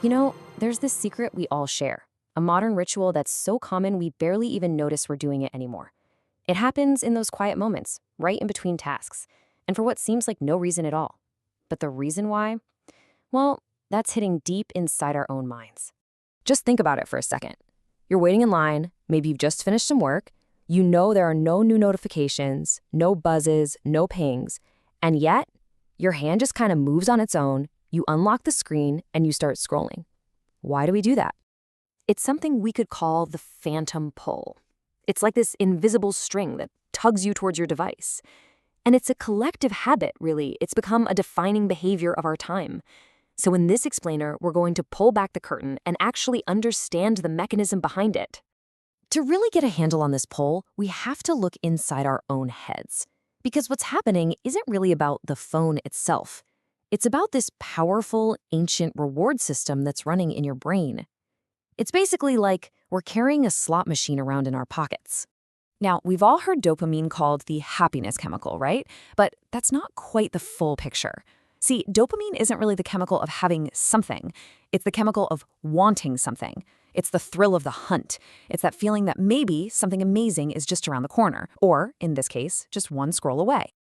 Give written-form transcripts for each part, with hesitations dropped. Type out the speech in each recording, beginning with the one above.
There's this secret we all share, a modern ritual that's so common we barely even notice we're doing it anymore. It happens in those quiet moments, right in between tasks, and for what seems like no reason at all. But the reason why? Well, that's hitting deep inside our own minds. Just think about it for a second. You're waiting in line, maybe you've just finished some work, you know there are no new notifications, no buzzes, no pings, and yet your hand just kind of moves on its own, you unlock the screen, and you start scrolling. Why do we do that? It's something we could call the phantom pull. It's like this invisible string that tugs you towards your device. And it's a collective habit, really. It's become a defining behavior of our time. So in this explainer, we're going to pull back the curtain and actually understand the mechanism behind it. To really get a handle on this pull, we have to look inside our own heads. Because what's happening isn't really about the phone itself. It's about this powerful, ancient reward system that's running in your brain. It's basically like we're carrying a slot machine around in our pockets. Now, we've all heard dopamine called the happiness chemical, right? But that's not quite the full picture. See, dopamine isn't really the chemical of having something. It's the chemical of wanting something. It's the thrill of the hunt. It's that feeling that maybe something amazing is just around the corner, or, in this case, just one scroll away.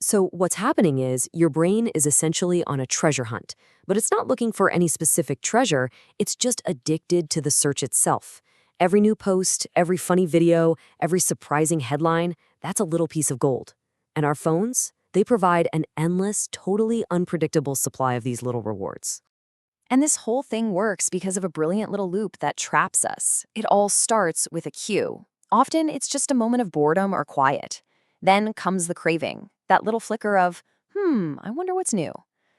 So what's happening is your brain is essentially on a treasure hunt, but it's not looking for any specific treasure, it's just addicted to the search itself. Every new post, every funny video, every surprising headline, that's a little piece of gold. And our phones, they provide an endless, totally unpredictable supply of these little rewards. And this whole thing works because of a brilliant little loop that traps us. It all starts with a cue. Often it's just a moment of boredom or quiet. Then comes the craving, that little flicker of, I wonder what's new.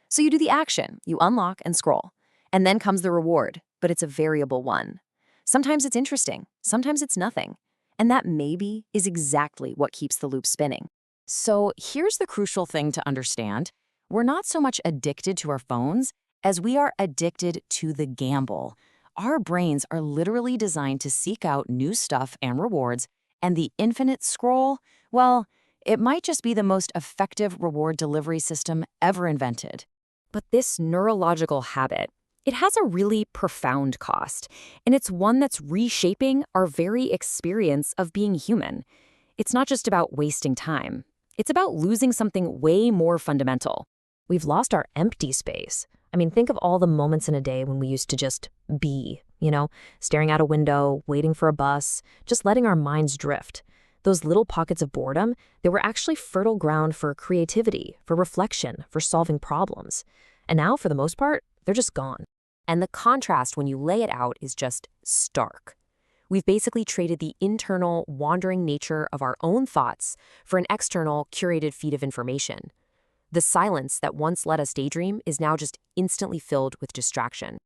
So you do the action, you unlock and scroll. And then comes the reward, but it's a variable one. Sometimes it's interesting, sometimes it's nothing. And that maybe is exactly what keeps the loop spinning. So here's the crucial thing to understand. We're not so much addicted to our phones as we are addicted to the gamble. Our brains are literally designed to seek out new stuff and rewards, and the infinite scroll, well, it might just be the most effective reward delivery system ever invented. But this neurological habit, it has a really profound cost, and it's one that's reshaping our very experience of being human. It's not just about wasting time. It's about losing something way more fundamental. We've lost our empty space. Think of all the moments in a day when we used to just be, staring out a window, waiting for a bus, just letting our minds drift. Those little pockets of boredom, they were actually fertile ground for creativity, for reflection, for solving problems. And now, for the most part, they're just gone. And the contrast when you lay it out is just stark. We've basically traded the internal, wandering nature of our own thoughts for an external, curated feed of information. The silence that once let us daydream is now just instantly filled with distraction.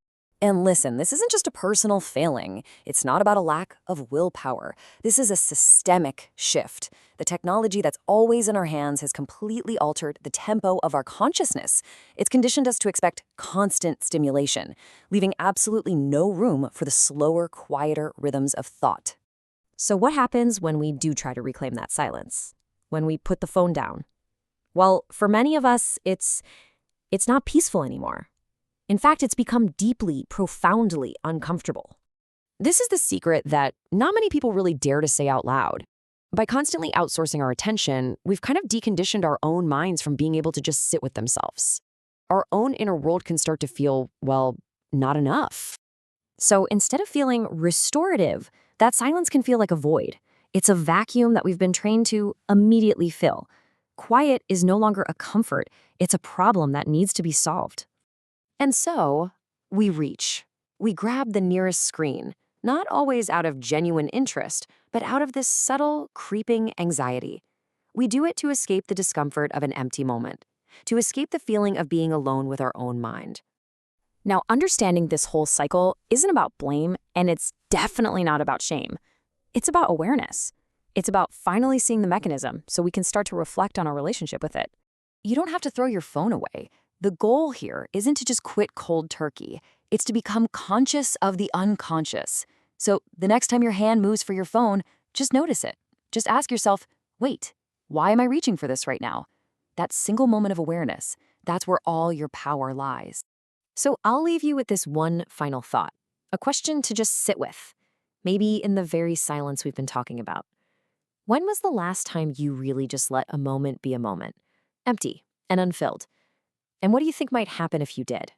And listen, this isn't just a personal failing. It's not about a lack of willpower. This is a systemic shift. The technology that's always in our hands has completely altered the tempo of our consciousness. It's conditioned us to expect constant stimulation, leaving absolutely no room for the slower, quieter rhythms of thought. So what happens when we do try to reclaim that silence? When we put the phone down? Well, for many of us, it's not peaceful anymore. In fact, it's become deeply, profoundly uncomfortable. This is the secret that not many people really dare to say out loud. By constantly outsourcing our attention, we've kind of deconditioned our own minds from being able to just sit with themselves. Our own inner world can start to feel, well, not enough. So instead of feeling restorative, that silence can feel like a void. It's a vacuum that we've been trained to immediately fill. Quiet is no longer a comfort, it's a problem that needs to be solved. And so, we reach. We grab the nearest screen, not always out of genuine interest, but out of this subtle, creeping anxiety. We do it to escape the discomfort of an empty moment, to escape the feeling of being alone with our own mind. Now, understanding this whole cycle isn't about blame, and it's definitely not about shame. It's about awareness. It's about finally seeing the mechanism so we can start to reflect on our relationship with it. You don't have to throw your phone away. The goal here isn't to just quit cold turkey. It's to become conscious of the unconscious. So the next time your hand moves for your phone, just notice it. Just ask yourself, wait, why am I reaching for this right now? That single moment of awareness, that's where all your power lies. So I'll leave you with this one final thought, a question to just sit with, maybe in the very silence we've been talking about. When was the last time you really just let a moment be a moment, empty and unfilled? And what do you think might happen if you did?